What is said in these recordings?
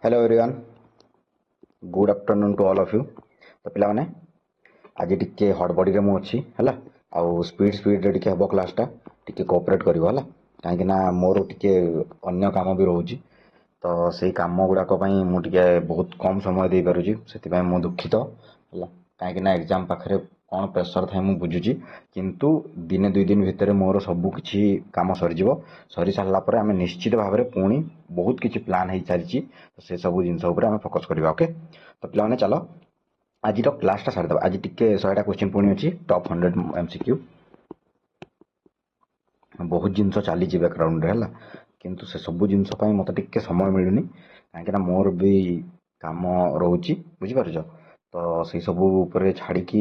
Hello everyone, good afternoon to all of you. तो पिला माने आज टिके हड़बड़ी रे मु अछि हला आउ स्पीड रे टिके हबो क्लास टा टिके कोऑपरेट करिवो हला काहे कि ना मोर टिके अन्य काम भी रहउची। तो सेही काम गुड़ाक मु टिके बहुत कम समय दे पारुची सेति मु दुखित हला काहे कि ना एग्जाम पाखरे कौन प्रेसर थाए मु बुझुची किंतु दिने दुई दिन भितर मोर सब किछि काम सरी जीवो। सरी सारला परे आमे निश्चित भाबरे पुणी बहुत किछि प्लान हेई सारिची तो से सब जिंस ऊपर आमे फोकस करबा। ओके तो पिला माने चलो आज क्लास टा सारी दबा। आज टिके 100टा क्वेश्चन पुणी अछि टॉप 100 एमसीक्यू बहुत जिनस चली बैकग्राउंड रे हला किंतु से सब जिनस पई मते टिके समय मिलुनी काहे ना मोर भी काम रहउची बुझि पारुछ। तो से सब ऊपर छाड़ी की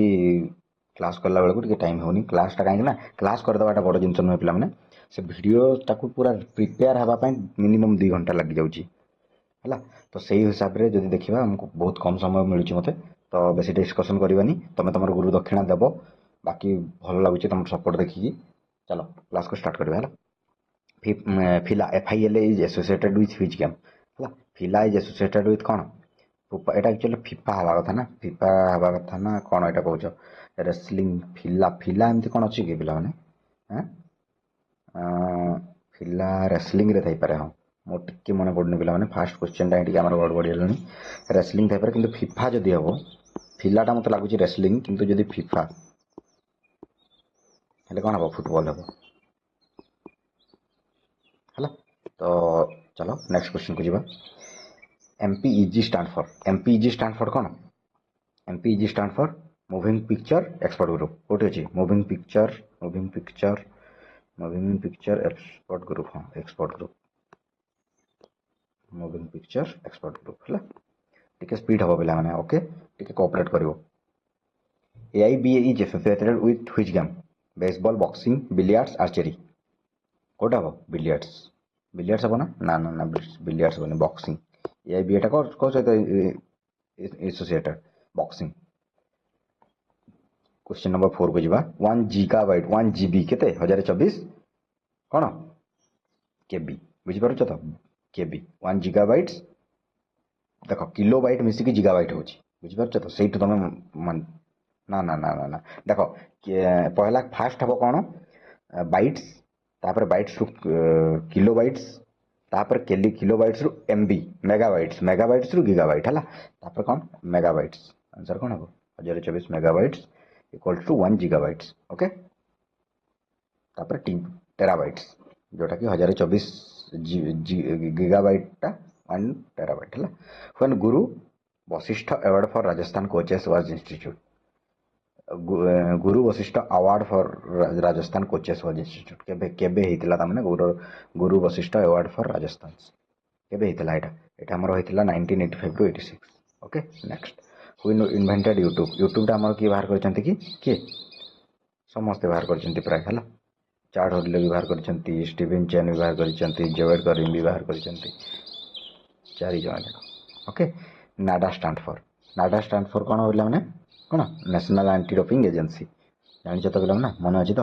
क्लास करला बेलको टिके टाइम होनी क्लास टा काहे ना क्लास कर दबाटा बड़ जिनस न पिला माने से वीडियो ताकू पूरा प्रिपेयर हबा पई मिनिमम 2 घंटा लग जाउची हला। तो सेही हिसाब रे जदी देखिबा हमको बहुत कम समय मिलुची मते तो बेसी डिस्कशन करबानी तमे तमर गुरु दक्षिणा देबो बाकी भलो लागुची तमर सपोर्ट देखि। चलो क्लास को स्टार्ट करबा हला। फिला FILA is associated with which game हला। फिला is associated with cone Etah actually FIFA हवा कथा ना फीफा हवा कथा ना कोन एटा कहउछ रेसलिंग फिला फिला एमती कोन अछि के पिला माने हैं फिला रेसलिंग रे थाई पारे। हां मो टिके मने पडनी पिला माने फास्ट क्वेश्चन टा टिके हमर गड़बड़ी हलनी रेसलिंग थाई पारे किंतु फीफा जदी हबो फिला टा मते लागुची रेसलिंग किंतु जदी फीफा हेले कोन हबो फुटबॉल हबो हला। तो चलो नेक्स्ट क्वेश्चन को जीवा। MPEG स्टैंड फॉर कोन MPEG stand for moving picture expert group कोठी अछि मूविंग पिक्चर एक्सपर्ट ग्रुप। हां expert group moving picture expert group हला। टिके स्पीड हबो पिला माने ओके टिके कोऑपरेट करिवो। AIBA is associated with which game baseball boxing billiards archery कोटा हबो बिलियर्ड्स हबो ना ना ना ना बिलियर्ड्स बने बॉक्सिंग AIBA टा को सहित एसोसिएटेड बॉक्सिंग। क्वेश्चन नंबर 4 को जीवा 1 गीगाबाइट 1 जीबी केते 1024 कोन केबी बुझि पारुछ तो केबी 1 गीगाबाइट देखो किलोबाइट मिसी की गीगाबाइट होची बुझि पारुछ तो सेही तमे मन ना ना ना ना ना देखो पहला फास्ट हबो कोन बाइट्स तापर बाइट्स रु किलोबाइट्स तापर किलोबाइट्स रु MB मेगाबाइट्स रु गीगाबाइट हला तापर कोन मेगाबाइट्स आंसर कोन हबो 1024 megabytes equal to 1 gigabytes. Okay तापर टेराबाइट्स जोटा कि 1024 गीगाबाइट टा 1 टेराबाइट हला। When Guru Vashishtha award for Rajasthan coaches was institute Guru Vashishtha award for Rajasthan coaches was institute केबे केबे हेतिला तामने गुरु वशिष्ठ अवार्ड फॉर राजस्थान केबे हेतिला एटा हमर होइतिला 1985 to 86। Okay next who invented YouTube टा हमर की बाहर करचंती कि समस्त बाहर करचंती प्राय हला। चार्ट होडले भी बाहर करचंती स्टीवन चेन भी बाहर करचंती जेवेड करीम भी बाहर करचंती चारि जण जाक। ओके नाडा स्टैंड फॉर कोन होइला माने कोन नेशनल एंटी डोपिंग एजेंसी जानि छ तो पिला ना मन अछि तो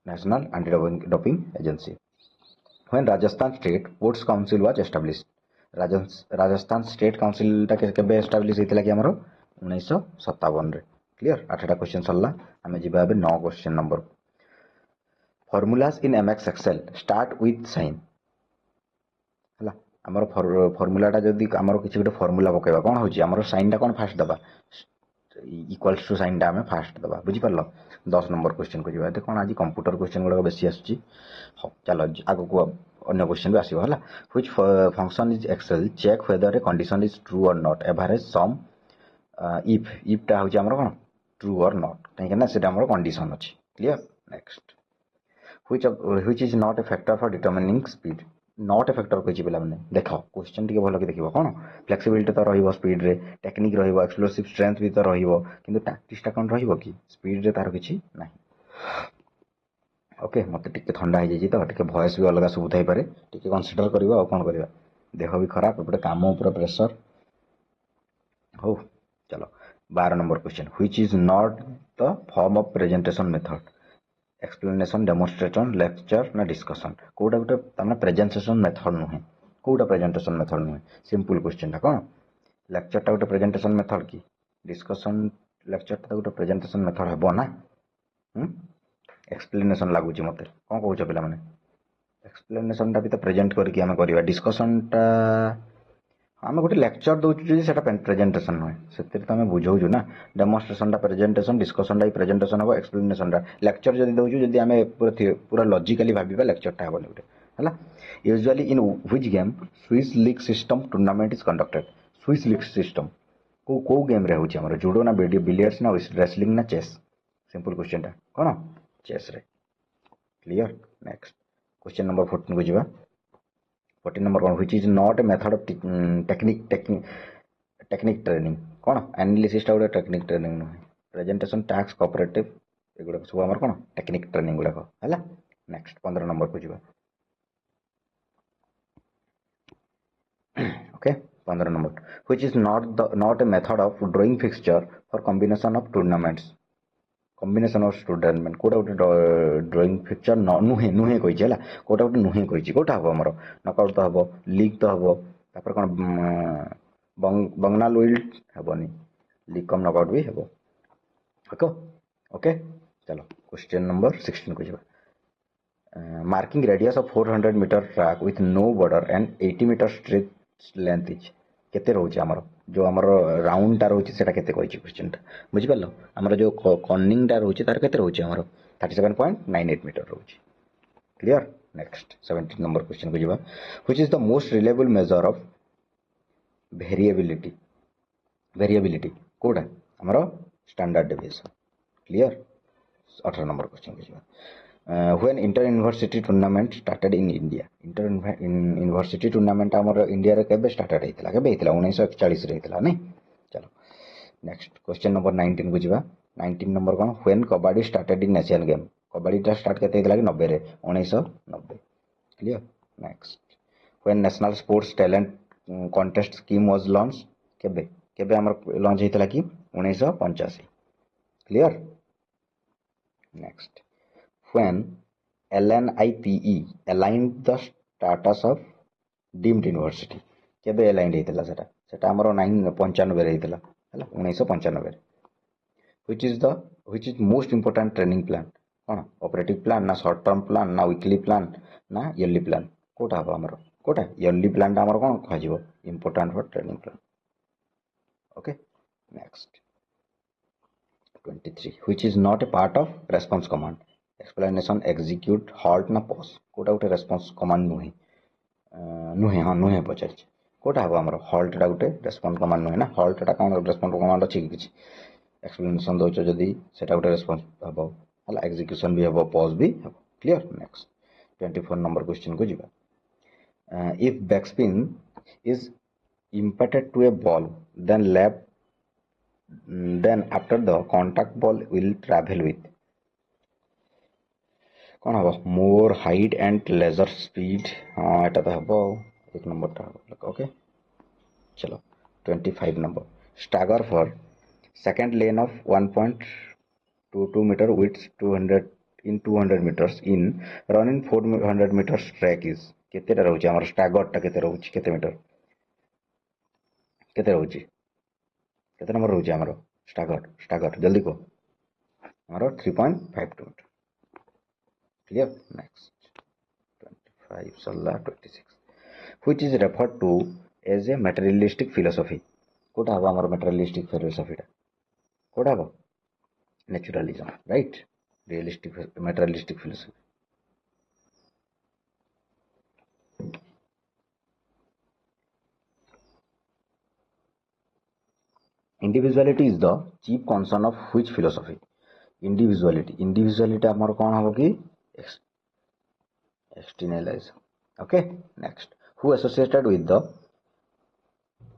national anti doping agency. When Rajasthan state sports council was established Rajasthan state council टा केबे एस्टैब्लिश हेतिला कि हमरो 1957 रे। क्लियर 8टा क्वेश्चन सरला हमें जिबा बे 9 question number. Formulas in MX Excel start with sign हला हमर फॉर्मूला टा जदी हमर किछि गोटे फॉर्मूला पकेबा कोन होची हमर साइन टा कोन फास्ट दबा इक्वल्स टू साइन टा हमें फास्ट दबा बुझि परलो। 10 नंबर क्वेश्चन को जिबा कोन आज कंप्यूटर क्वेश्चन गुडा बेसी आसुची। हो चलो आगो को अन्य क्वेश्चन भी आसीबो हला। Which function is Excel check whether a condition is true और नॉट एवरेज सम इफ टा होची हमर कोन ट्रू और नॉट काहे ना सेटा हमर कंडीशन अछि। Clear next which is not A factor for determining speed not a factor कहि पिला माने देखो क्वेश्चन टिके भलो कि देखिबो कोन फ्लेक्सिबिलिटी तो रहिबो स्पीड रे टेक्निक रहिबो एक्सप्लोसिव स्ट्रेंथ भी तो रहिबो किंतु टैक्टिक्स टा कोन रहिबो कि स्पीड रे तार किछि नाही। ओके मते टिके ठंडा हो जाई तो टिके वॉइस भी अलग सुबुथाई पारे टिके कंसीडर करबो आ कोन करबा देह भी खराब एपटे काम ऊपर प्रेशर हो। चलो 12 number question which is not the form of presentation method explanation demonstration lecture ना डिस्कशन कोटा गोटे तमना प्रेजेंटेशन मेथड नुहे कोटा प्रेजेंटेशन मेथड नुहे सिंपल क्वेश्चन टा कौन लेक्चर टा गोटे प्रेजेंटेशन मेथड की डिस्कशन लेक्चर टा गोटे प्रेजेंटेशन मेथड हेबो ना एक्सप्लेनेशन लागुची मते कौन कहूछ पिला माने एक्सप्लेनेशन टा भी तो प्रेजेंट करके आम करवा डिस्कशन टा आम गोटे लेक्चर दौचु से प्रेजेंटेशन नुहे से आम बुझाऊँ ना डेमोन्स्ट्रेशन टा प्रेजेंटेशन डिस्कशन टा प्रेजेंटेशन हम एक्सप्लेनेशन टा लेक्चर जब दौचु जब आम पूरा लॉजिकली भाविबा लेक्चर टा हेबनी गोटे है usually in which game Swiss league system tournament is conducted Swiss league system को गेम रे होची हमर जुडो ना बिलियर्ड्स ना रेसलिंग ना चेस सिंपल क्वेश्चन टा कोन चेस रे क्लियर नेक्स्ट क्वेश्चन नंबर 14 को जिबा 14 number one which is not a method of technique training कौन एनालिसिस टा गोटे टेक्निक ट्रेनिंग नुहे प्रेजेंटेशन टास्क कोऑपरेटिव एगुड़ा सब आमर कौन टेक्निक ट्रेनिंग गुड़ाक है नेक्स्ट 15 नंबर को जिबा okay 15 number which is not a method of drawing fixture for combination of tournaments combination of tournament कोटा गोटे ड्राइंग फिक्सचर नुहे नुहे कही है कोटा गोटे नुहे कही कोटा हम आमर नकआउट तो हम लीग तो हम तापर कौन बंगना लुइल हेबनी लीग कम नकआउट भी हेबो ओके ओके चलो क्वेश्चन नंबर 16 को जाबा marking radius of 400 metre track with no border and 80 metre straight length is केते रहउची हमर जो हमर राउंड टा रहउची सेटा केते कहछि क्वेश्चन टा बुझि परलो हमर जो कॉर्निंग टा रहउची तार केते रहउची हमर 37.98 मीटर रहउची क्लियर नेक्स्ट 17 नंबर क्वेश्चन को जिबा which is the most reliable measure of variability कोडा हमर standard deviation clear 18 number question को जिबा when inter university tournament started in India inter university tournament हमर इंडिया रे केबे स्टार्टेड हेतिला केबे हेतिला 1941 रे हेतिला नै चलो नेक्स्ट क्वेश्चन नंबर 19 को जिबा 19 number cone when kabaddi started in Asian game kabaddi टा स्टार्ट केते हेतिला कि 90 रे 1990 clear next when national sports talent contest scheme was launched केबे केबे हमर लॉन्च हेतिला कि 1985 clear next when LNIPE aligned the status of deemed university केबे aligned हेतिला सेटा सेटा हमरो 995 रे हेतिला हला 1995 which is most important training plan कोन ऑपरेटिव प्लान ना शॉर्ट टर्म प्लान ना वीकली प्लान ना ईयरली प्लान कोटा हो हमरो कोटा ईयरली प्लान ता हमरो कोन खजिबो important for training plan okay next 23 which is not a part of response command explanation execute halt ना पॉज कोटा गोटे रेस्पॉन्स कमांड नुहे नुहे हाँ नुहे पचार कोटा हम आम हॉल्ट टा गोटे रेस्पॉन्स कमांड नुहे ना हॉल्ट टा कौन रेस्पॉन्स कमांड अच्छी कि एक्सप्लेनेशन दौच जदि सेटा गोटे रेस्पॉन्स हम है एग्जीक्यूशन भी हम पॉज भी हम क्लियर नेक्स्ट 24 नंबर क्वेश्चन को जिबा if backspin is impacted to a ball then after the contact ball will travel with कौन हम more height and lesser speed हाँ एटा तो हम एक नंबर टा ओके चलो 25 number stagger for second lane of 1.22 metre with 200 in 200 metres in running 400 metres track is केते रहउची हमर स्टैगर टा केते रहउची केते मीटर केते रहउची केते नंबर रहउची हमर स्टैगर जल्दी को हमर 3.52 metre clear next 25 salla 26 which is referred to as a materialistic philosophy कोटा हवा हमर materialistic philosophy टा कोटा हवा naturalism right realistic materialistic philosophy individuality is the chief concern of which philosophy individuality हमर कोन हबो कि externalization okay next who associated with the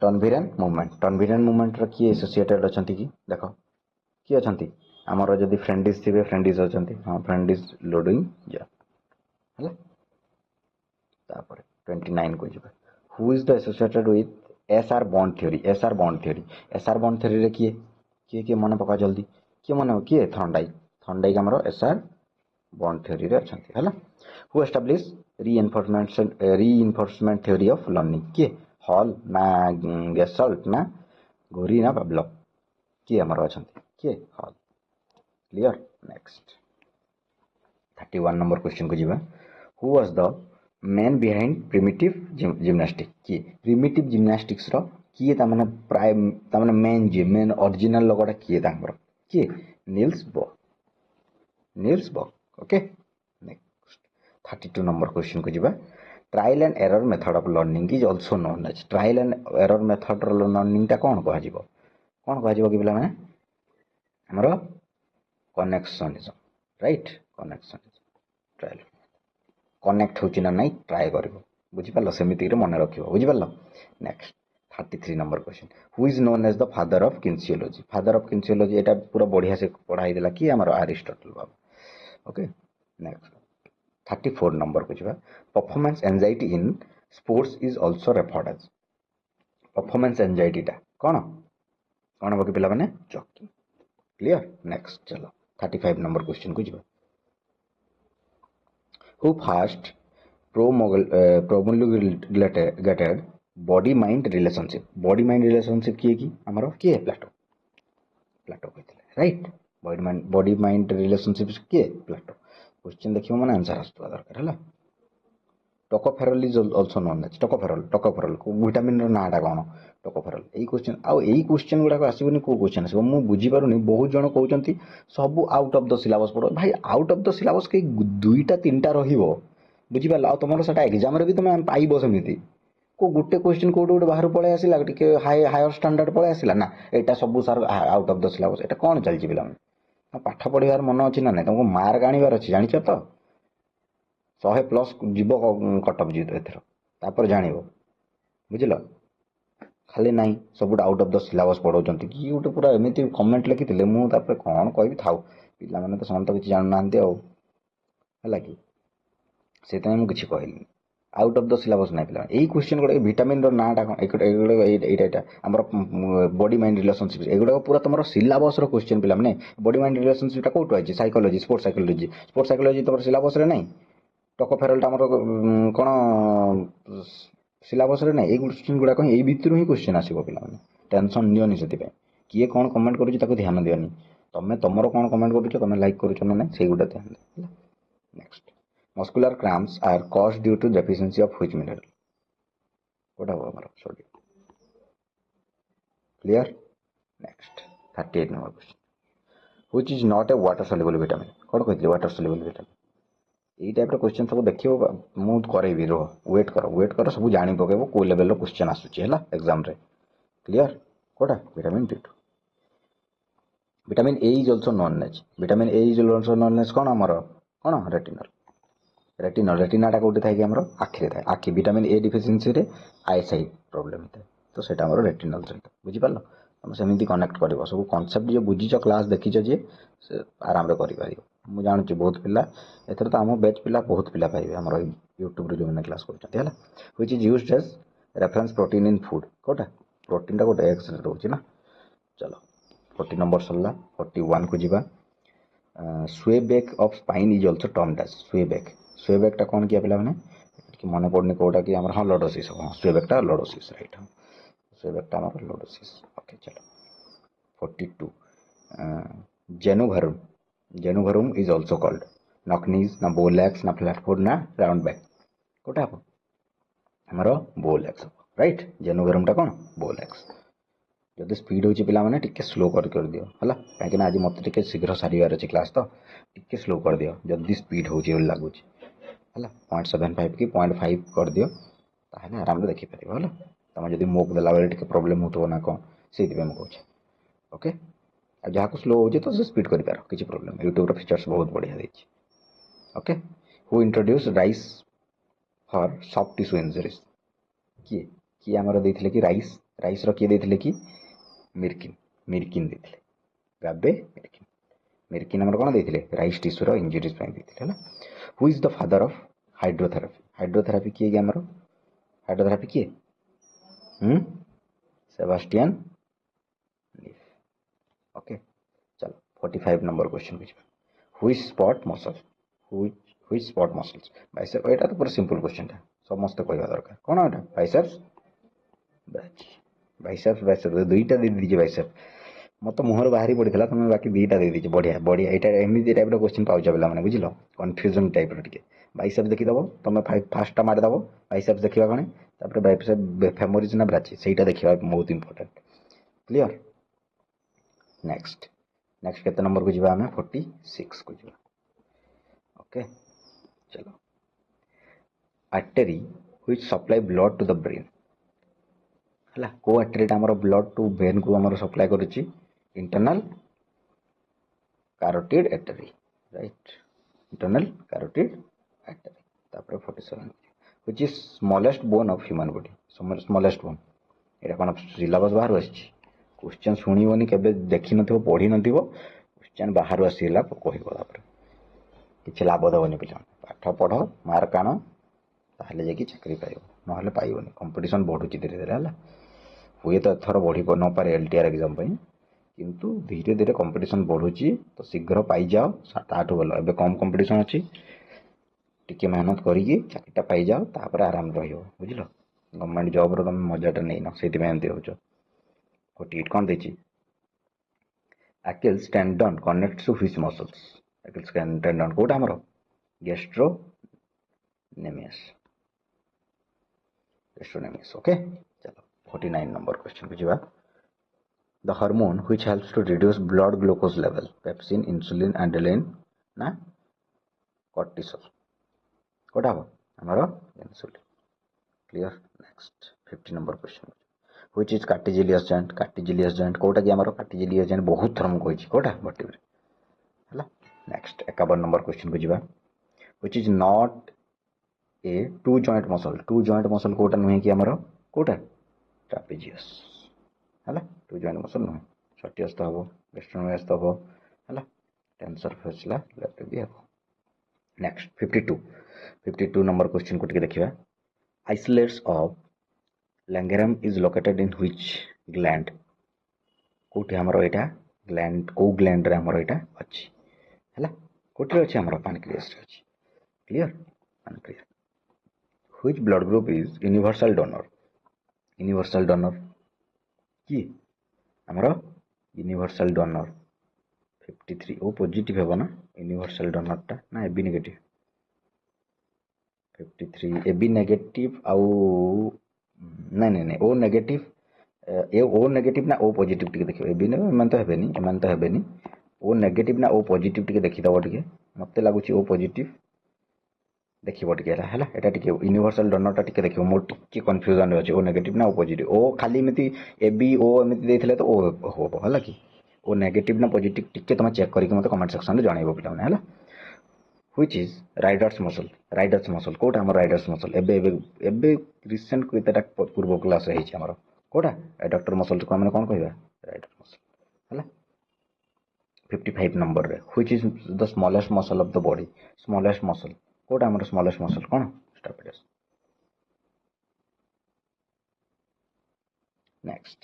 Turnverein movement रे की एसोसिएटेड अछंती कि देखो की अछंती हमर जदी फ्रेंडिस थिबे फ्रेंडिस अछंती हां फ्रेंडिस लोडिंग जा हला तापर 29 को जिबा who is the associated with SR bond theory रे की मन पका जल्दी की मन की थॉर्नडाइक हमर एसआर बॉन्ड थ्योरी रे अछंती हला who establish reinforcement theory of learning किए हॉल ना गेसल्ट ना घोरी ना पाब्लव किए आमर अच्छा किए hall clear next 31 number question को जीवा who was the man behind primitive gymnastic किए प्रिमिटिव जिम्नास्टिक्स रो किए ता माने प्राय ता माने मेन ओरिजिनल लोगोटा किए तांकर किए Niels Bukh okay next 32 number question को जीवा trial and error method of learning is also known as trial and error method learning ता कोन कहा जीवो कि पिला माने हमरो connectionism right connectionism trial connect होची ना नहीं ट्राई करिवो बुझी पालो सेमिति रे मन रखिवो बुझी पालो next 33 number question who is known as the father of kinesiology एटा पूरा बढ़िया से पढ़ाई देला कि हमर अरिस्टोटल बाबू ओके नेक्स्ट 34 नंबर को जीवा performance anxiety in sports is also referred as performance anxiety टा कोन बाकी पिला माने जॉकी क्लियर नेक्स्ट चलो 35 नंबर क्वेश्चन को जीवा who first promulgated body mind relationship किए कि हमरो किए प्लेटो कहते राइट बॉडी माइंड रिलेशनशिप किए प्लेटो क्वेश्चन देखियो माने आंसर आस्तवा दरकार हला tocopherol is also known as tocopherol को विटामिन रो नाटा कोन टोकोफेरल एई क्वेश्चन गुडा को आसीबनी को क्वेश्चन आसीबो मु बुझी पारुनी बहुत जण कहउचंती सब आउट ऑफ द सिलेबस पढो भाई आउट ऑफ द सिलेबस के दुईटा तीनटा रहिबो बुझी पाला तमरो सेटा एग्जाम रे भी तुम पाइबो समिति को गुटे क्वेश्चन कोड गुटे बाहर पळे आसिला टिके हायर स्टैंडर्ड पळे आसिला ना एटा सब sir out of the syllabus एटा कोन चलची पिला पाठ पढिबार मन अछि ना नै तुमको मार्क आनिबार अछि जानिछ तो 100+ जीव कटअप जीत एथरो तापर जानिबो बुझिलो खाली नाही सब आउट ऑफ द सिलेबस पढौचंती कि गुटे पूरा एमिति कमेंट लिखिथिले मु तापर कोन कहबी थाउ पिला माने तो समत किछ जान नांती आ हला कि सेता मु किछ कहली आउट ऑफ द सिलेबस नाही पिला एई क्वेश्चन गुडे विटामिन रो नाटा एटा हमर बॉडी माइंड रिलेशनशिप एगुडा पूरा तमरो सिलेबस रो क्वेश्चन पिला माने बॉडी माइंड रिलेशनशिप टा कोटो आछि साइकोलॉजी स्पोर्ट्स साइकोलॉजी तमरो सिलेबस रे नाही टोकोफेरल टा हमर कोन सिलेबस रे नाही एई क्वेश्चन गुडा कोन एई भितरु ही क्वेश्चन आसीबो पिला माने टेंशन नियोनी सेति पे किए कोन कमेंट करूची ताको ध्यान दियोनी तमे तमरो कोन कमेंट करूचो तमे लाइक करूचो ना नाही सेई गुडा ध्यान दे next muscular cramps are caused due to deficiency of which mineral what about amara sorry clear next 38 number question which is not a water soluble vitamin कोन कहथि water soluble vitamin एई type रो question सब देखियो मु करैबी रो wait करो सब जानि पकेबो को level रो question आसुची हला एग्जाम रे क्लियर कोटा vitamin D2 vitamin A is also known as कोन हमर कोन रेटिना टा कोठी थाई कि हमरो आखि रे थाई आखि विटामिन ए डिफिशिएंसी रे आईसाइट प्रॉब्लम थाई तो सेटा हमरो रेटिनल सहित बुझी पालो हम सेमिति कनेक्ट करबो सब कांसेप्ट जो बुझीचो क्लास देखिचो जे से आराम रे करि पारियो मु जानु छी बहुत पिला एथर तो हम बैच पिला बहुत पिला पाइबे हमरो YouTube रे जो मैंने क्लास करछथि हला which is used as reference protein in food कोटा प्रोटीन टा कोटा एक्स रे रहउची ना चलो 40 नंबर सल्ला 41 को जीवा swayback of spine is also termed as swayback टा कोन किया पिला माने कि मन पड़ने कोटा कि हमर हां लॉर्डोसिस हां स्वेबैक टा लॉर्डोसिस राइट हां स्वेबैक टा हमर लॉर्डोसिस ओके चलो 42 जेनुभरुम इज आल्सो कॉल्ड नॉकनीज ना बोलैक्स ना फ्लैटफुट ना राउंड बैक कोटा हमर बोलैक्स राइट जेनुभरुम टा कोन बोलैक्स जदि स्पीड होची पिला माने टिके स्लो कर दियो हला काहे कि आज मते टिके शीघ्र सारिवार अछि क्लास तो टिके स्लो कर दियो जदि स्पीड होची बोल लागुची हला 0.75 की 0.5 कर दियो ताहले आराम रे देखि परिबो हला तमे जदि मोक देला बेले टिके प्रॉब्लम होतो ना कोन सेति पे म कहू ओके आ जहा को स्लो होची तो से स्पीड करि पारो किछि प्रॉब्लम YouTube रो फीचर्स बहुत बढ़िया दैछि okay who introduce RICE for soft tissue injuries की हमर देथिले कि राइस रो की देथिले कि मिर्किन देथिले गाबे मिर्किन हमर कोन देथिले राइस टिश्यू रो इंजरीज पे देथिले हला who is the father of hydrotherapy किए गया हमरो हाइड्रोथेरेपी किए सेबास्टियन लीफ ओके चलो 45 number question which spot muscle which spot muscles bicep एटा तो पूरा सिंपल क्वेश्चन था समस्त कहवा दरकार कौन एटा बाइसेप्स बाइसेप्स बाइसेप्स दुईटा दे दीजिए बाइसेप मत मुहर बाहरी पड़ता तुम बाकी दुईटा दे दीजिए बढ़िया बढ़िया यहाँ एमती टाइप क्वेश्चन पाच पे बुझल कन्फ्यूजन टाइप रे बाइसेप देखीदब तुम फास्ट मारिदब बाइसेप देखा कौन तापर बाइसेप फेमोरिज ना ब्राची सहीटा देखा बहुत इंपोर्टेंट क्लियर नेक्स्ट नेक्स्ट केते नंबर को जीवा हमें 46 को जीवा ओके चलो artery which supply blood to the brain हला को आर्टरीटा हमर ब्लड टू ब्रेन को हमर सप्लाई करूची internal carotid artery right internal carotid artery तापर 47 which is smallest bone of human body smallest bone Etah cone syllabus बाहर आछि क्वेश्चन शुणिबनी केबे देखि नथिबो पढी नथिबो क्वेश्चन बाहर आसीला कहइबो तापर किछि लाभ दबनी पिला पाठ पढ़ मार्क आण ताहले जेकी चाकरी पाइबो नहले पाइबोनी कंपटीशन बढ़ुची धीरे धीरे हला हुए तो एथर बढ़ी न पारे एलटीआर एग्जाम पई किंतु धीरे धीरे कंपटीशन बढ़ुची तो शीघ्र पाई जाओ ताठू भल एबे कम कंपटीशन अछि टिके मेहनत करिकी चाकरीटा पाई जाओ तापर आराम रहियो बुझलो गवर्नमेंट जॉब रो तुम मजाटा नै न सेति में एंती होचो 48 कौन देची Achilles tendon connects to which muscles Achilles tendon Kota हमरो gastrocnemius ओके चलो 49 नंबर क्वेश्चन बुझिबा the hormone which helps to reduce blood glucose level pepsin insulin adrenaline ना cortisol कोटा हो हमरो insulin clear next 50 number question which is cartilaginous joint कोटा कि हमरो cartilaginous joint बहुत थरम कोइछि कोटा बटिबे हला नेक्स्ट 51 नंबर क्वेश्चन को जिबा which is not a two joint muscle Kota नुहे कि हमरो कोटा trapezius हला two joint muscle नुहे शॉर्टियस तो हबो गैस्ट्रोनोमास तो हबो हला टेंसर फैसला लेफ्ट भी हबो नेक्स्ट 52 नंबर क्वेश्चन को टिके देखिबा isolates of Langerhans is located in which gland कोठी हमरो एटा ग्लैंड को ग्लैंड रे हमरो एटा अछि हला कोठी अछि हमरो पैनक्रियास रे अछि clear pancreas which blood group is universal donor की हमरो universal donor 53 ओ पॉजिटिव हेबो ना universal donor टा ना एबी नेगेटिव 53 एबी नेगेटिव आउ नहीं ओ नेगेटिव ए ओ नेगेटिव ना ओ पॉजिटिव टिके देखियो एबी ने मन तो हेबेनी ओ नेगेटिव ना ओ पॉजिटिव टिके देखि दबो टिके मते लागुची ओ पॉजिटिव देखिबो टिके हला एटा टिके यूनिवर्सल डोनर टा टिके देखिबो मोर टिके कंफ्यूजन अछि ओ नेगेटिव ना ओ पॉजिटिव ओ खाली एमिति एबी ओ एमिति देथिले तो ओ होबो हला कि ओ नेगेटिव ना पॉजिटिव टिके तमे चेक करिके मते कमेंट सेक्शन में जणाइबो पिला माने हला which is riders muscle Kota हमर riders muscle एबे रिसेंट को एटा पूर्व क्लास रही छै हमर कोटा एडक्टर मसल को हमने कोन कहबा राइडर मसल हला 55 नंबर रे which is the smallest muscle of the body smallest muscle Kota हमर smallest muscle cone स्टापेडियस next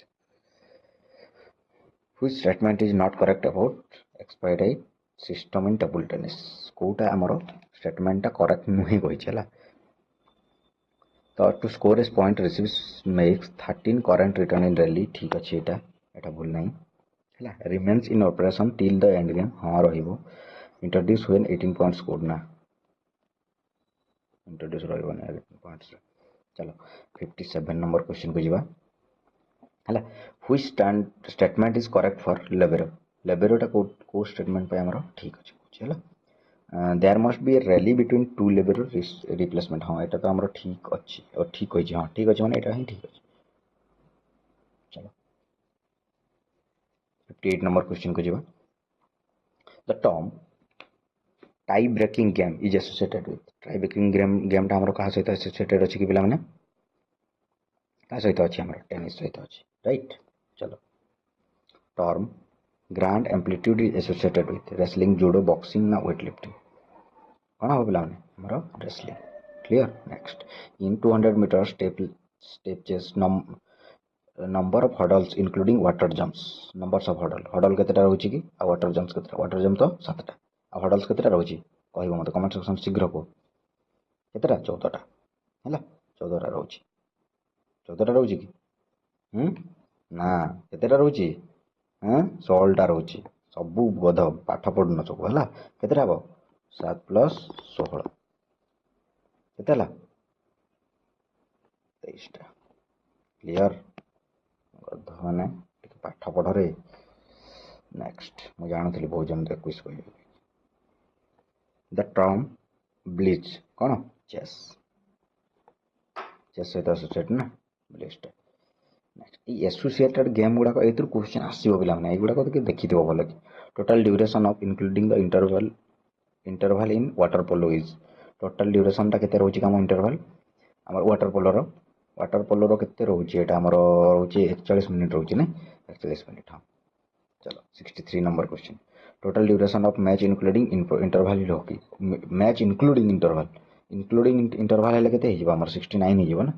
which statement is not correct about expedite system in table tennis Kota हमर स्टेटमेंट टा correct नुही कहि छला तो to score is point receives makes 13 current return in rally ठीक अछि एटा भूल नहीं हला remains in operation till the end game हां रहिबो इंट्रोड्यूस व्हेन 18 पॉइंट स्कोर ना इंट्रोड्यूस रहिबो ना 18 पॉइंट्स चलो 57 नंबर क्वेश्चन को जीवा हला which statement is correct for libero टा को स्टेटमेंट पे हमरो ठीक अछि चलो there must be a rally between two libero replacement हां एटा तो हमरो ठीक अछि और ठीक होई छै हां ठीक अछि माने एटा ही ठीक अछि चलो 58 नंबर क्वेश्चन को जीवा the term tie breaking game is associated with tie breaking game टा हमरो कहा सहित एसोसिएटेड अछि कि पिला माने का सहित अछि हमरो टेनिस सहित अछि राइट चलो term grand amplitude is associated with wrestling judo boxing ना वेट लिफ्टिंग कौन हो पिला माने हमरो wrestling clear next in 200 metre steeplechase number of hurdles including water jumps numbers of hurdle केतेटा रहउची कि आ वाटर जंप्स केतेटा वाटर जंप तो 7टा आ हर्डल्स केतेटा रहउची कहब मत कमेंट सेक्शन शीघ्र कह केतटा 14टा है 14टा रोचे 14टा रोचे कि ना केतटा रोचे 16टा रोचे सबू गध पाठ पढ़ुन सब है केतटा हम 7 + 16 केते 23टा क्लियर गध मैंने पाठ पढ़े नेक्स्ट मुझे जानूली बहुत जन 21 कह द टर्म ब्लीच कौन चेस चेस सहित एसोसिएट ना ब्लीच नेक्स्ट एसोसिएटेड गेम गुड़ाक ए क्वेश्चन आसो पे युड़ाक तो देखी भल कि total duration of including the interval in water polo is total duration टा केते रोची काम इंटरवल आम वाटर पोलोर केते रोचे एटा हमर रोचे 41 मिनिट रोचे ना 41 मिनिट हाँ चलो 63 number question total duration of match including interval hockey match including interval हेले केते हिजबा हमर 69 हिजबा ना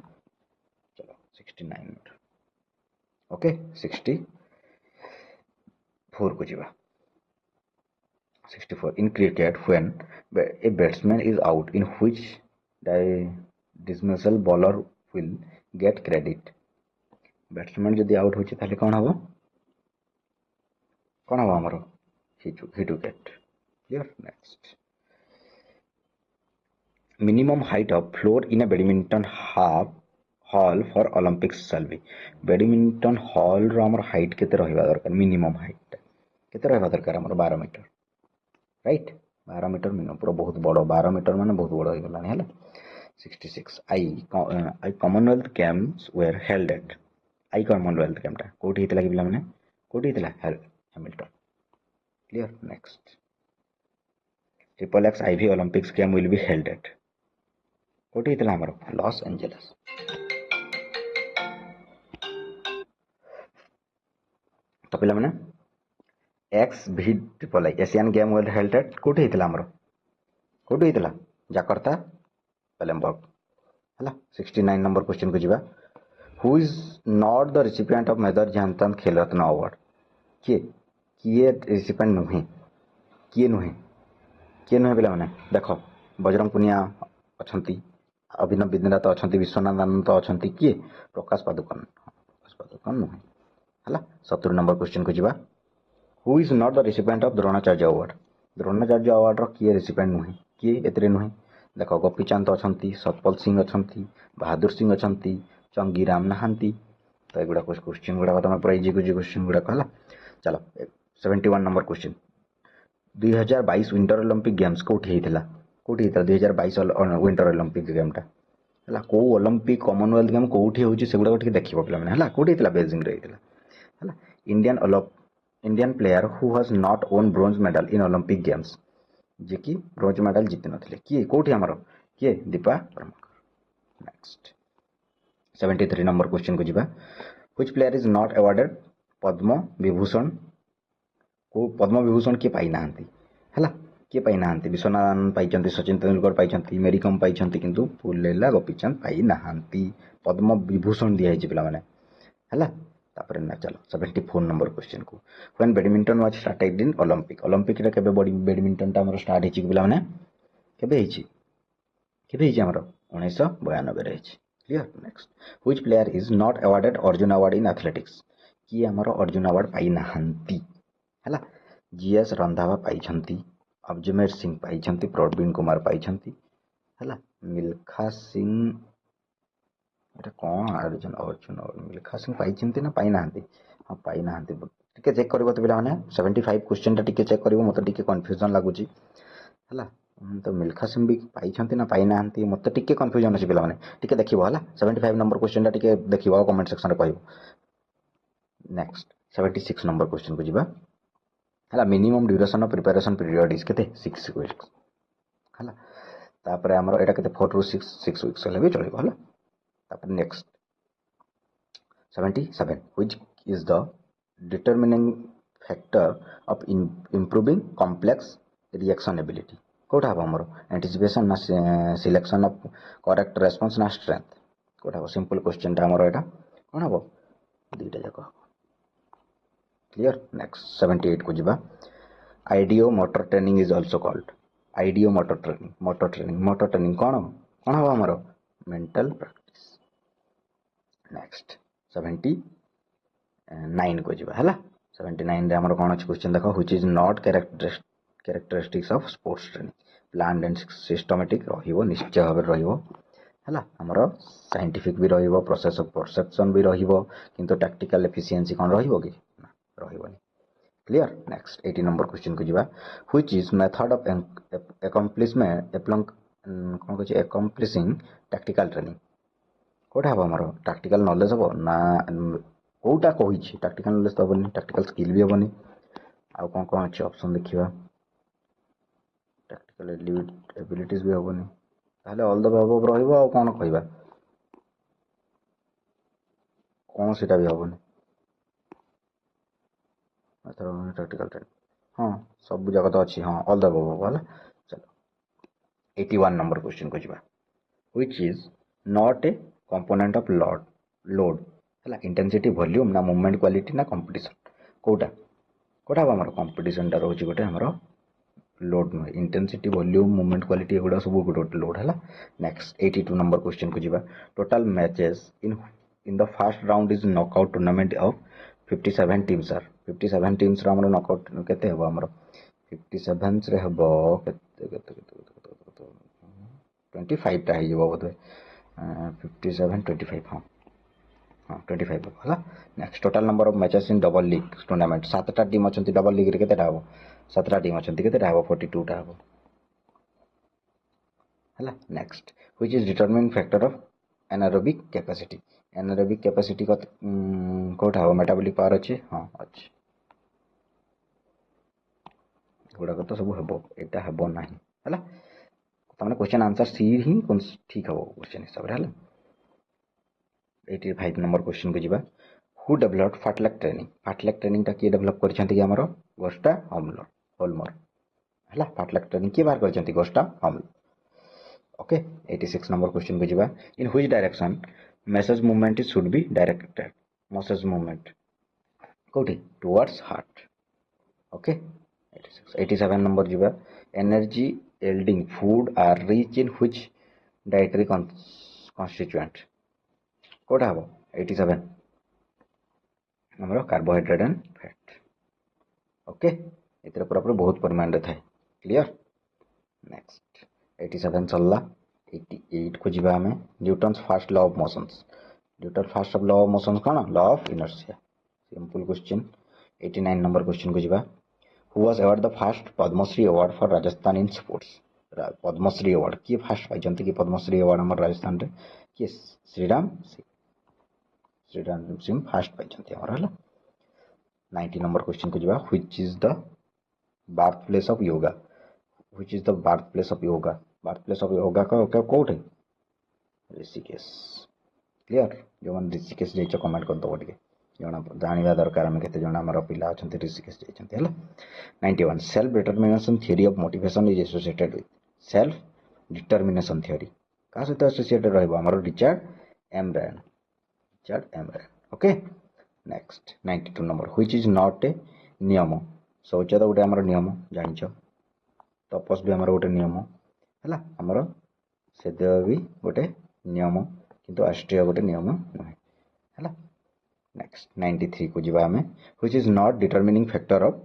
चलो 69 मिनिट ओके 64 को जीवा 64 in cricket when a batsman is out in which dismissal bowler will get credit batsman जदि आउट होची ताले कौन हबो हमरो hit wicket clear next minimum height of floor in a badminton hall for Olympics shall be badminton hall रो हमर height केते रहबा दरकार मिनिमम हाइट केते रहबा दरकार हमर 12 मीटर राइट 12 मीटर मिनिमम पूरा बहुत बड़ 12 मीटर माने बहुत बड़ हो गलानी है 66 I Commonwealth Games were held at I Commonwealth game टा कोठी हितला कि पिला माने कोठी हितला Hamilton clear next XXX IV Olympics game will be held at कोठी हितला हमर लॉस एंजेलिस तो पिला माने XVIII Asian game world held at कोठी हितला हमर कोठी हितला जाकर्ता पेलेम्बर्ग है 69 नंबर क्वेश्चन को जीवा who is not the recipient of Major Dhyan Chand Khel Ratna award किए रिसिपिएंट नुहे किए नुहे पे मैंने देख बजरंग पुनिया अच्छा अभिनव बिंद्रा अच्छा विश्वनाथ आनंद अच्छा किए प्रकाश पादुकोण नुहे है 70 नंबर क्वेश्चन को जीवा who is not the recipient of Dronacharya award किए रिसिपिएंट नुहे किए एतरे नुहे देख गोपीचांद अच्छा सतपाल सिंह अच्छा बहादुर सिंह अच्छा चंगीराम नहांती तो युवा क्वेश्चन गुड़ाक तुम पूरा इजी क्वेश्चन गुड़ाक है चलो 71 number question 2022 winter Olympic games कौटी होता 2022 विंटर ओलंपिक गेमटा है कौ ओलंपिक कॉमनवेल्थ गेम कौटी होगा देखिए पे कौटी बेजिंग है Indian player who has not won bronze medal in Olympic games जे कि ब्रोंज मेडल जीति नथिले किए कौटी हमर किए Deepa Karmakar next 73 number question को जीवा which player is not awarded Padma Vibhushan को पद्म विभूषण किए पाई नांती है किए पाई नांती विश्वनाथ आनंद पाई सचिन तेंदुलकर पाई मेरी कम पाई किंतु पुलेला गोपीचंद पाई नांती पद्म विभूषण दिया है पिला माने है तापर ना चलो 74 नंबर क्वेश्चन को when badminton was started in Olympic रे केबे बैडमिंटन टा हमर स्टार्ट हिची पिला माने केबे हिची हमर 1992 रे हिची clear next which player is not awarded Arjun award in athletics कि हमर अर्जुन अवार्ड पाई नाहंती है जीएस रंधावा पाई अजमेर सिंह पाई प्रवीण कुमार पाई है मिल्खा सिंह कौन अर्जुन अर्जुन और मिल्खा सिंह पाई ना पाई नाहंती हाँ पाई नाहंती टिके चेक करिवो तो पिला माने 75 क्वेश्चन टा टिके चेक करिवो मते टिके कंफ्यूजन लागुची है तो मिल्खा सिंह भी पाई ना पाई नाहंती मते टिके कंफ्यूजन अछि पिला माने टिके देखिवो हला 75 नंबर क्वेश्चन टा टिके देखिवो कमेंट सेक्शन रे कहइवो नेक्स्ट 76 नंबर क्वेश्चन को जीवा है minimum duration of preparation period is केते 6 वीक्स है तापर हमर एटा केते 4 to 6 वीक्स ले भी चलिबो हला तापर next 77 which is the determining factor of improving complex reaction ability कोठा हमर एंटिसिपेशन ना सिलेक्शन ऑफ करेक्ट रेस्पॉन्स ना स्ट्रेंथ कोठा सिंपल क्वेश्चन टा हमर एटा कोन हबो दुईटा जाको क्लियर नेक्स्ट 78 को जीवा audio motor training is also called IDO motor training कौन कौन हम आमर मेंटल प्रैक्टिस। नेक्स्ट 79 को जीवा है 79 रे हमर कौन अछि क्वेश्चन देखो which is not characteristics of sports training planned and systematic रहिबो निश्चय भाव रहिबो है हमर साइंटिफिक भी रहिबो प्रोसेस ऑफ परसेप्शन भी रहिबो किंतु टैक्टिकल एफिशिएंसी कौन रहिबो कि ना रहिबोनी क्लियर। नेक्स्ट 80 नंबर क्वेश्चन को जीवा which is method of accomplishing tactical training कोठा हम हमर टैक्टिकल नॉलेज हबो ना कोटा कहि टैक्टिकल नॉलेज तो हबनी टैक्टिकल स्किल भी हबनी आ कौन कौन अच्छे ऑप्शन देखिबा टैक्टिकल एबिलिटीज भी हबनी ताहले ऑल द अबव रहिबो आ कौन कहबा कौन सेटा भी हबनी मतलब टैक्टिकल ट्रेनिंग हाँ सब जगह तो अच्छी हाँ ऑल द अबव वाला। चलो 81 नंबर क्वेश्चन को जीवा which is not A component of load है इंटेंसिटी वॉल्यूम ना मूवमेंट क्वालिटी ना कंपटीशन कोटा कोटा हमर कंपटीशन टा रोची गोटे हमर लोड नुहे इंटेंसिटी वॉल्यूम मूवमेंट क्वालिटी एगुड़ा सब गोटे लोड है। नेक्स्ट 82 नंबर क्वेश्चन को जीवा total matches in the first round is knockout tournament of 57 teams are 57 teams रा हमर नॉकआउट केते हबो हमर 57 रे हबो केते 25 टा हे जबो बोधे 57 25 हाँ हाँ 25 है। Next total number of matches in double league tournament 7टा टीम अच्छी डबल लीग रे केतेटा हबो 7टा टीम अच्छी केतेटा हबो 42 टा हबो है। Next which is determining factor of anaerobic capacity कोठा हबो मेटाबॉलिक पावर अच्छे हाँ अच्छे गुड़ाक तो सब हेबो एटा हेबो नाही है तमने क्वेश्चन आंसर सी ही ठीक हबो क्वेश्चन हिसाब रे है। 85 नंबर क्वेश्चन को जीवा हु डेवलप्ड फाटलैक ट्रेनिंग ता किए डेवलप करछंती कि हमरो गोस्टा होल्मर हला फाटलैक ट्रेनिंग किए बाहर करछंती Gosta Holmer. Okay 86 number question को जीवा in which direction massage movement is should be directed massage movement कोठी टुवर्ड्स हार्ट। ओके 87 नंबर जीवा energy yielding food are rich in which dietary constituent कोटा हबो 87 हमरो कार्बोहाइड्रेट एंड फैट। ओके इतरे पूरा बहुत परिमाण रे थाए क्लियर। नेक्स्ट 87 चलला 88 को जीवा हमें Newton's first law of motions Newton first law of motions कौन law of inertia simple question. 89 number question को जीवा who was award the first Padma Shri award for Rajasthan in sports Padma Shri award किए फर्स्ट पाइछंती कि पद्मश्री अवार्ड हमर राजस्थान रे किए श्रीराम सिंह फर्स्ट पाइछंती हमर हला। 90 नंबर क्वेश्चन को जीवा which is the birth place of yoga का कोठे ऋषिकेश क्लियर जो मन ऋषिकेश जाइछ कमेंट कर दो टिके जणा जानिबा दरकार हम केते जणा हमर पिला अछंती ऋषिकेश जाइछंती हला। 91 self determination theory of motivation is associated with self determination theory का सहित एसोसिएटेड रहबो हमर Richard M Ryan okay. Next 92 number which is not a नियम शौच तो गोटे हमर नियम जानिछ तपस भी हमर गोटे नियम हला हमर सेदेव भी गोटे नियम किंतु राष्ट्रीय गोटे नियम नहे हला। नेक्स्ट 93 को जीवा हमें which is not determining factor of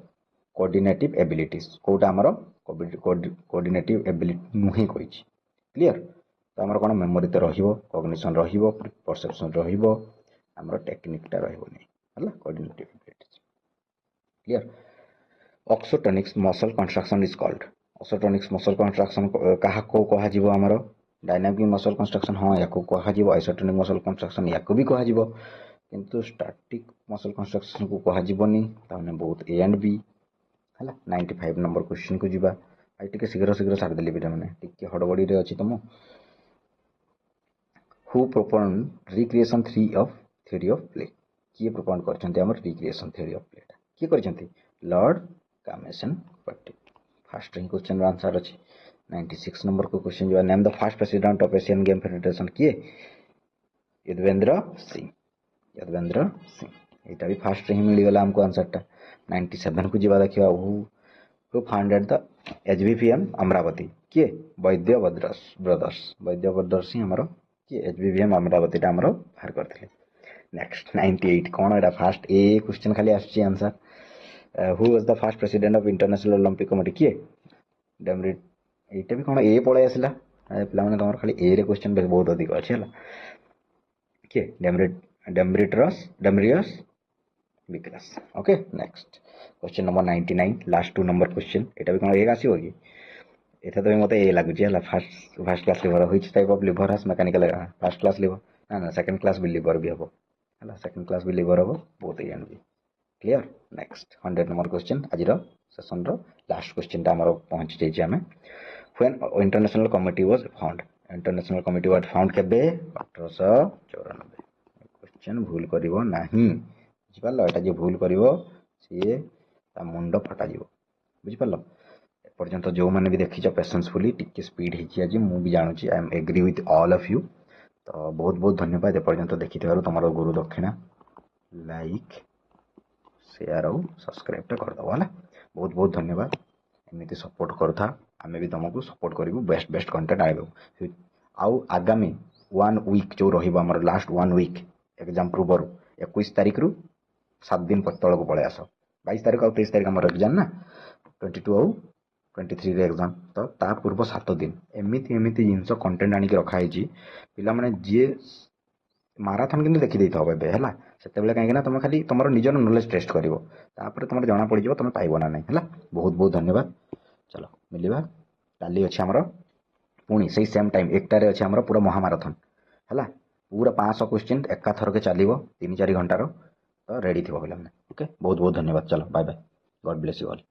coordinative abilities कोटा हमर कोऑर्डिनेटिव एबिलिटी नुहे कहिछि क्लियर। तो हमर कोन मेमोरी तो रहिबो कॉग्निशन रहिबो परसेप्शन रहिबो हमर टेक्निक टा रहिबो नै हला coordinative abilities clear. Auxotonics muscle construction is called auxotonics muscle construction कहा को कहा जीवो हमर डायनामिक मसल कंस्ट्रक्शन हाँ या को कहा जीवो आइसोटोनिक मसल कंस्ट्रक्शन या को भी कहा जीवो किंतु स्टैटिक मसल कंस्ट्रक्शन को कहा जीवोनी ताने बहुत ए एंड बी हला। 95 नंबर क्वेश्चन को जीवा आई टिके शीघ्र सार देली बिटा माने टिके हडबडी रे अछि तमो who propone recreation theory of play किए प्रोपोन करछन्ते हमर रिक्रिएशन थ्योरी ऑफ प्ले किए करछन्ते लॉर्ड कामेसन पट्टी फर्स्ट इन क्वेश्चन आंसर अछि। 96 नंबर को क्वेश्चन जो name the first president of Asian game federation किए यदवेंद्र सिंह एटा भी फर्स्ट ही मिल गला हमको आंसर टा। 97 को जीवा देखिबा who who founded the HBVM Amravati किए वैद्य ब्रदर्स वैद्य ब्रदर्स ही हमरो किए एचबीवीएम अमरावती टा हमरो बाहर करथिले। नेक्स्ट 98 कौन एटा फास्ट ए क्वेश्चन खाली आछी answer who was the first president of international Olympic committee किए डेमरिट एटा भी कौन ए पळे आसिला पिला माने तमर खाली ए रे क्वेश्चन बहुत अधिक अछि हला किए Demetrius Vikelas. Okay next question number 99 last 2 number question एटा भी कौन एक आसीबो कि एथा तो मते ए लागुची हला first class lever which type of lever has mechanical first class lever ना सेकंड क्लास भी लिवर भी हबो हला सेकंड क्लास भी लिवर हबो बहुत ही जानबी क्लियर। नेक्स्ट 100 नंबर क्वेश्चन आज रो सेशन रो लास्ट क्वेश्चन ता हमरो पहुंच जाई छी हमें when international committee was found international committee was found केबे 1894 क्वेश्चन भूल करिवो नाही बुझि पारलो एटा जे भूल करिवो से ता मुंड फटा जीवो बुझि पारलो पर्यंत जो मैंने भी देखी पेशेंसफुली टिके स्पीड है आज मुझे जानूँ I am agree with all of you तो बहुत बहुत धन्यवाद एपर्यंत देखी तुम गुरु दक्षिणा लाइक शेयर और सब्सक्राइब तो करदे है बहुत बहुत धन्यवाद एमती सपोर्ट करूँ आम भी तुमको सपोर्ट करूँ बेस्ट बेस्ट कंटेंट आने आउ आगामी 1 वीक जो रही लास्ट 1 वीक एग्जाम पूर्व 21 तारीख रु 7 दिन तल को पलि आस 22 तारीख और 23 तारीख आम एग्जाम ना 22 और 23 रे एग्जाम तो ता पूर्व 7 दिन एमती एमती जिनस कंटेंट आनिक रखाई पिला माने जे माराथन किंतु देखी देइथो बे हला सेते बेले काहे ना तुम खाली तुमर निजर नॉलेज टेस्ट करिवो तापर तुमर जाना पड़ जिवो तुम पाइबो ना नहीं हला बहुत बहुत धन्यवाद चलो मिलिबा काली अछि हमर पुणी सही सेम टाइम एकटारे अछि हमर पूरा महामाराथन हला पूरा 500 क्वेश्चन एका थर के चलिवो 3-4 घंटा रो तो रेडी थिबो पिला माने ओके बहुत बहुत धन्यवाद चलो bye bye God bless you all.